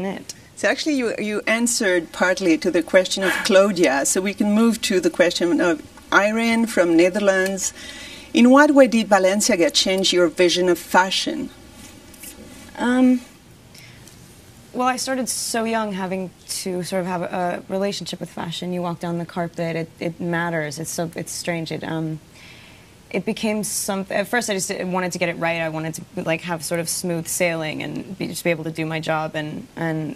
it. So actually you answered partly to the question of Claudia, so we can move to the question of Irene from Netherlands. In what way did Balenciaga change your vision of fashion? Well, I started so young having to sort of have a relationship with fashion. You walk down the carpet, it matters. It's strange. It became something. At first, I just wanted to get it right. I wanted to like have sort of smooth sailing and just be able to do my job. And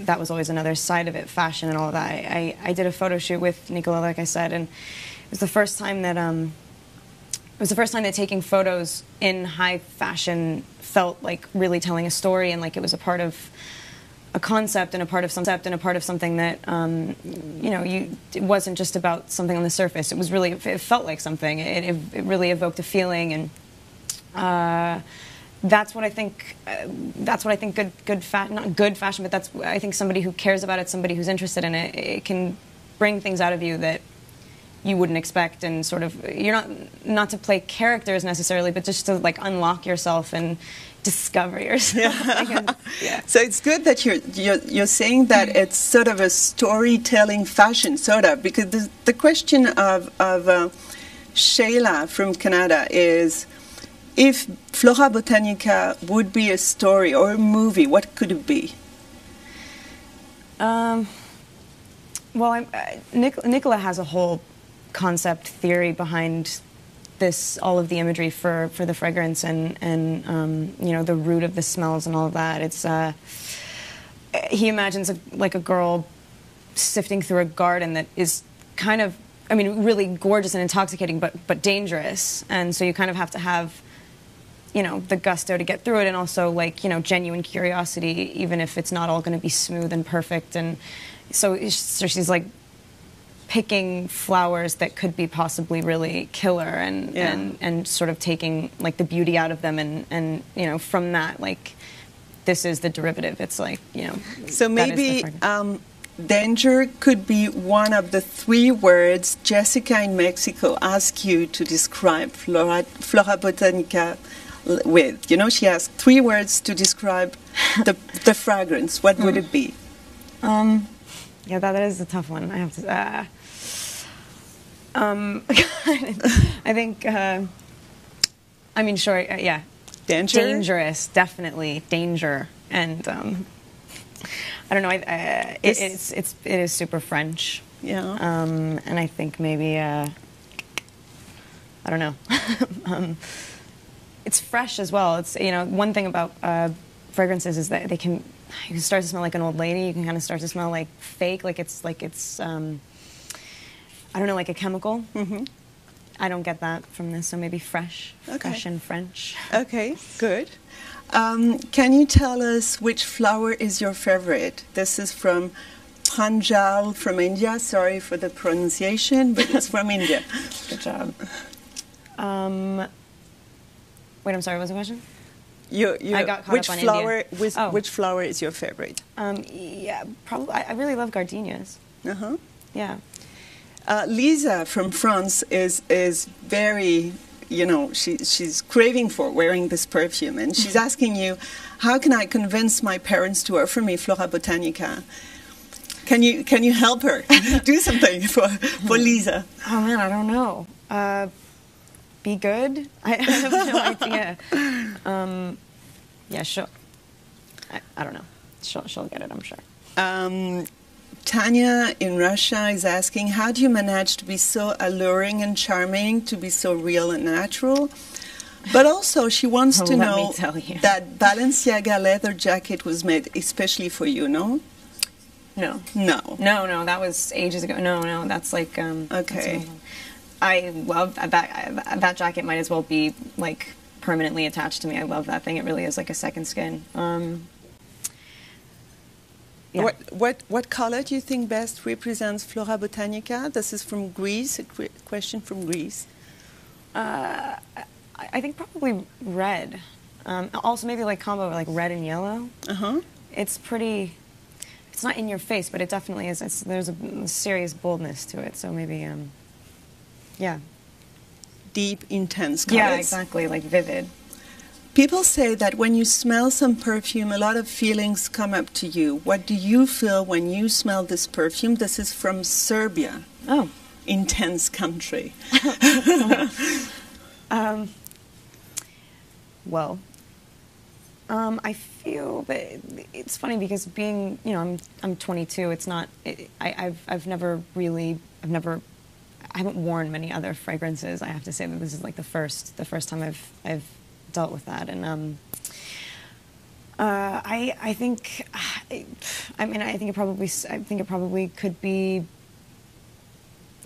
that was always another side of it, fashion and all of that. I did a photo shoot with Nicola, like I said, and it was the first time that taking photos in high fashion felt like really telling a story, and like it was a part of a concept and a part of something that you know, it wasn't just about something on the surface. It was really, it felt like something. It really evoked a feeling, and that's what I think. That's what I think not good fashion, but that's, I think, somebody who cares about it, somebody who's interested in it, it can bring things out of you that you wouldn't expect, and sort of, you're not to play characters necessarily, but just to like unlock yourself and discover yourself. Yeah. So it's good that you're saying that it's sort of a storytelling fashion, sort of, because the question of Shayla from Canada is, if Florabotanica would be a story or a movie, what could it be? Well, Nicola has a whole concept theory behind this, all of the imagery for the fragrance, and you know, the root of the smells and all of that. It's he imagines like a girl sifting through a garden that is kind of, I mean, really gorgeous and intoxicating, but dangerous, and so you kind of have to have, you know, the gusto to get through it, and also, like, you know, genuine curiosity, even if it's not all going to be smooth and perfect. And so she's like picking flowers that could be possibly really killer, and sort of taking like the beauty out of them, and you know, from that, like, this is the derivative. It's like, you know, so maybe danger could be one of the 3 words Jessica in Mexico asked you to describe Florabotanica with. You know, she asked 3 words to describe the fragrance. What would it be? Yeah, that is a tough one. I have to. I think. I mean, sure. Yeah. Danger. Dangerous, definitely danger, and I don't know. It is super French. Yeah. And I think maybe I don't know. It's fresh as well. It's, you know, one thing about fragrances is that they can. You can start to smell like an old lady. You can kind of start to smell like fake, like it's I don't know, like a chemical. Mm-hmm. I don't get that from this, so maybe fresh, fresh and French. Okay, good. Can you tell us which flower is your favorite? This is from Pranjal from India. Sorry for the pronunciation, but it's from India. Good job. Wait, I'm sorry, what was the question? I got caught up on India. Which flower is your favorite? Yeah, probably. I really love gardenias. Uh-huh. Yeah. Lisa from France is very, you know, she's craving for wearing this perfume, and she's asking you, how can I convince my parents to offer me Florabotanica? Can you help her do something for Lisa? Oh man, I don't know. Be good? I have no idea. Yeah, I don't know. She'll get it, I'm sure. Tanya in Russia is asking, how do you manage to be so alluring and charming, to be so real and natural? But also, she wants to know that Balenciaga leather jacket was made especially for you, no? No. No. No, that was ages ago. No, that's like... okay. I love that jacket. Might as well be like permanently attached to me. I love that thing. It really is like a second skin. Yeah. What color do you think best represents Florabotanica? This is from Greece. A question from Greece. I think probably red. Also maybe like combo like red and yellow. Uh-huh. It's pretty. It's not in your face, but it definitely is. There's a serious boldness to it. So maybe. Yeah. Deep, intense colors. Yeah, exactly, like vivid. People say that when you smell some perfume, a lot of feelings come up to you. What do you feel when you smell this perfume? This is from Serbia. Oh. Intense country. Well, I feel that it's funny because being, you know, I'm 22. It's not. I haven't worn many other fragrances. I have to say that this is like the first time I've dealt with that, and I think it probably could be.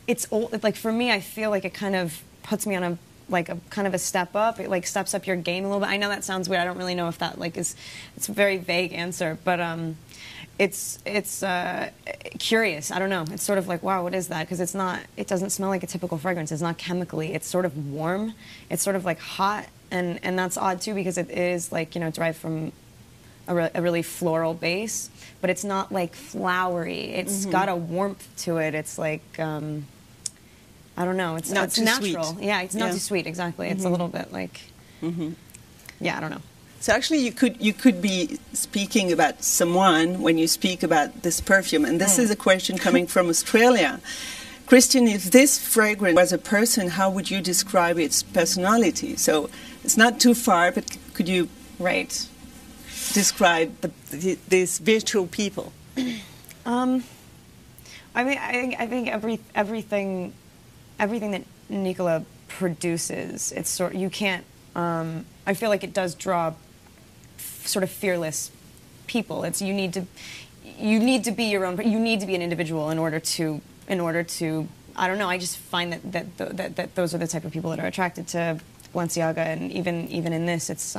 It's old. Like for me, I feel like it kind of puts me on a kind of a step up. It like steps up your game a little bit. I know that sounds weird. I don't really know if that like is. It's a very vague answer, but it's curious. I don't know. It's sort of like, wow, what is that? Because it's not. It doesn't smell like a typical fragrance. It's not chemically. It's sort of warm. It's sort of like hot, and that's odd too because it is like, you know, derived from a really floral base, but it's not like flowery. It's got a warmth to it. It's like. I don't know. It's not too natural. sweet. Yeah, it's not too sweet. Exactly. It's a little bit like. Yeah, I don't know. So actually, you could be speaking about someone when you speak about this perfume, and this is a question coming from Australia. Kristen, if this fragrance was a person, how would you describe its personality? So it's not too far, but could you describe these virtual people? I mean, I think everything that Nicola produces, it's sort. You can't. I feel like it does draw sort of fearless people. It's you need to be your own. You need to be an individual in order to. I don't know. I just find that those are the type of people that are attracted to Balenciaga, and even in this, it's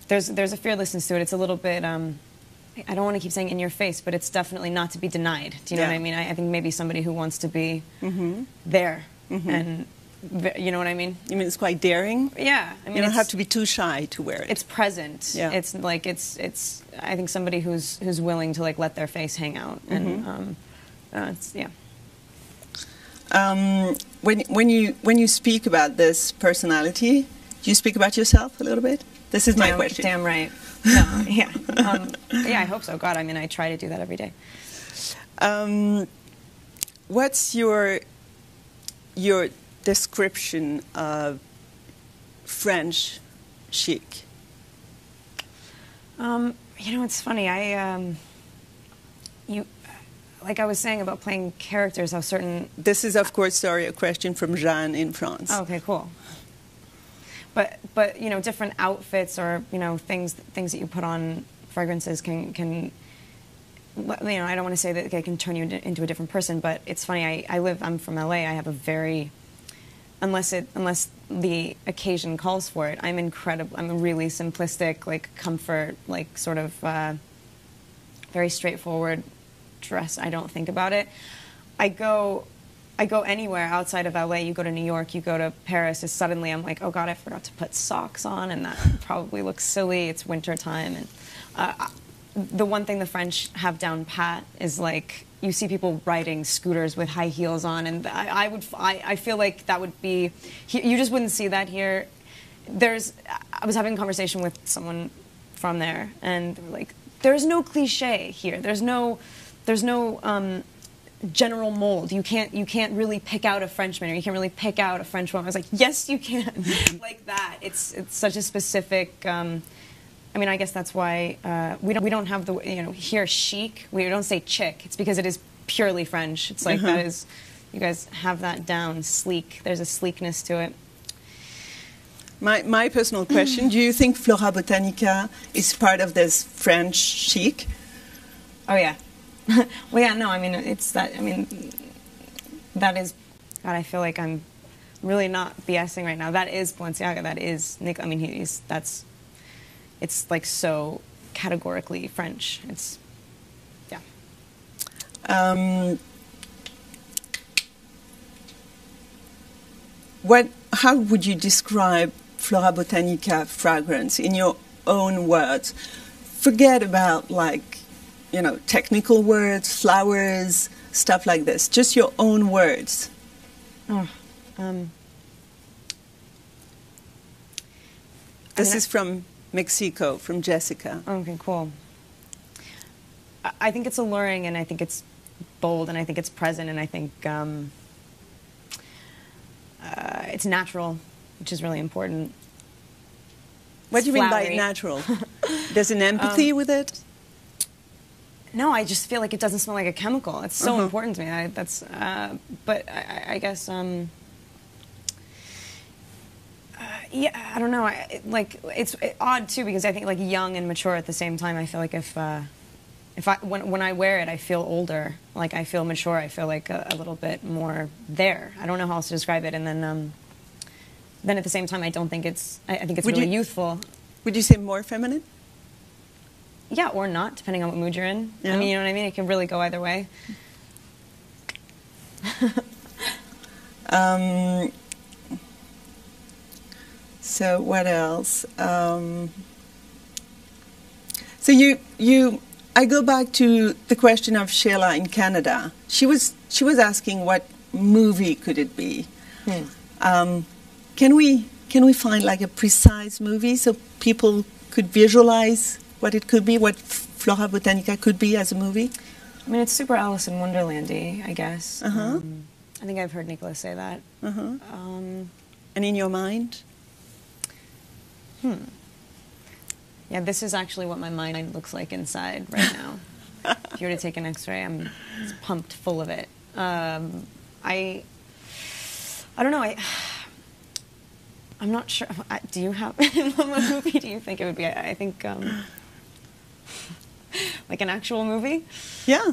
there's a fearlessness to it. It's a little bit. I don't want to keep saying in your face, but it's definitely not to be denied. Do you know what I mean? I think maybe somebody who wants to be there, and you know what I mean? You mean it's quite daring? Yeah. I mean, you don't have to be too shy to wear it. It's present. Yeah. It's like it's. I think somebody who's willing to like let their face hang out, and it's yeah. When you speak about this personality, do you speak about yourself a little bit? This is my question. Damn right. No, yeah. Yeah, I hope so. God, I mean, I try to do that every day. What's your description of French chic? You know, it's funny. Like I was saying about playing characters, how certain... This is, of course, sorry, a question from Jeanne in France. Oh, okay, cool. But you know, different outfits or, you know, things that you put on fragrances can you know, I don't want to say that they can turn you into a different person, but it's funny. I'm from LA. I have a very, unless the occasion calls for it, I'm a really simplistic, like comfort, like sort of very straightforward dress. I don't think about it. I go anywhere outside of LA. You go to New York, you go to Paris, is suddenly I'm like, oh God, I forgot to put socks on, and that probably looks silly. It's winter time, and the one thing the French have down pat is like you see people riding scooters with high heels on, and I feel like that would be, you just wouldn't see that here. I was having a conversation with someone from there, and they were like, there's no cliche here. There's no general mold. You can't really pick out a Frenchman, or you can't really pick out a French woman. I was like, yes, you can. Like that. It's such a specific. I mean, I guess that's why we don't have the, you know, here chic. We don't say chick. It's because it is purely French. It's like that is, you guys have that down, sleek. There's a sleekness to it. My personal question: do you think Florabotanica is part of this French chic? Oh yeah. Well, yeah, no, I mean, it's that, I mean, that is, God, I feel like I'm really not BSing right now. That is Balenciaga, that is Nick, I mean, it's like so categorically French. It's, yeah. How would you describe Florabotanica fragrance in your own words? Forget about, like, you know, technical words, flowers, stuff like this. Just your own words. This is from Mexico, from Jessica. Okay, cool. I think it's alluring, and I think it's bold, and I think it's present, and I think it's natural, which is really important. What do you mean by Flowery. natural? There's an empathy with it? No, I just feel like it doesn't smell like a chemical. It's so important to me. But I guess, yeah, I don't know. It's odd too, because I think like young and mature at the same time. I feel like when I wear it, I feel older. Like I feel mature. I feel like a little bit more there. I don't know how else to describe it. And then at the same time, I don't think it's. I think it's really youthful. Would you say more feminine? Yeah, or not, depending on what mood you're in. Yeah. I mean, you know what I mean? It can really go either way. So what else? So I go back to the question of Sheila in Canada. She was asking what movie could it be? Can we find like a precise movie so people could visualize what it could be, what Florabotanica could be as a movie? I mean, it's super Alice in Wonderland-y, I guess. Uh-huh. I think I've heard Nicholas say that. Uh-huh. And in your mind? Yeah, this is actually what my mind looks like inside right now. If you were to take an X-ray, it's pumped full of it. I don't know. I'm not sure. Do you have what movie do you think it would be? I think like an actual movie. Yeah.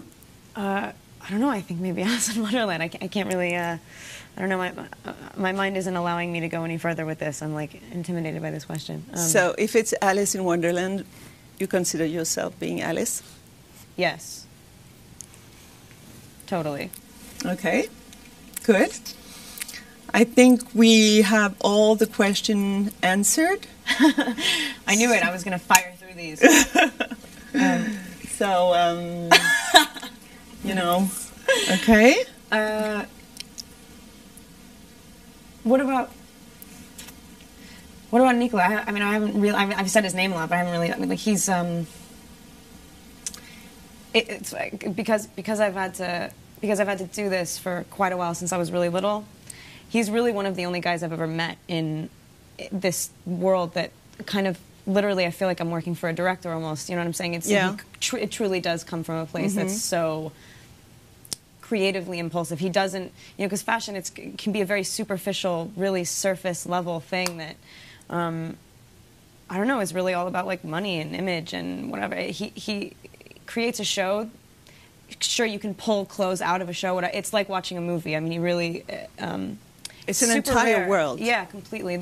I don't know. I think maybe Alice in Wonderland. I can't really. I don't know. My mind isn't allowing me to go any further with this. I'm like intimidated by this question. So if it's Alice in Wonderland, you consider yourself being Alice? Yes. Totally. Okay. Good. I think we have all the questions answered. I knew it. I was going to fire through these. You know, okay. What about Nicola? I mean, I haven't really. I've said his name a lot, but I haven't really. I mean, like he's. It's like because I've had to do this for quite a while since I was really little. He's really one of the only guys I've ever met in this world that kind of literally I feel like I'm working for a director almost. You know what I'm saying? It truly does come from a place that's so creatively impulsive. He doesn't, you know, because fashion can be a very superficial, really surface level thing that I don't know, is really all about like money and image and whatever. He creates a show. Sure, you can pull clothes out of a show. It's like watching a movie. I mean, he really. It's an entire world. Yeah, completely.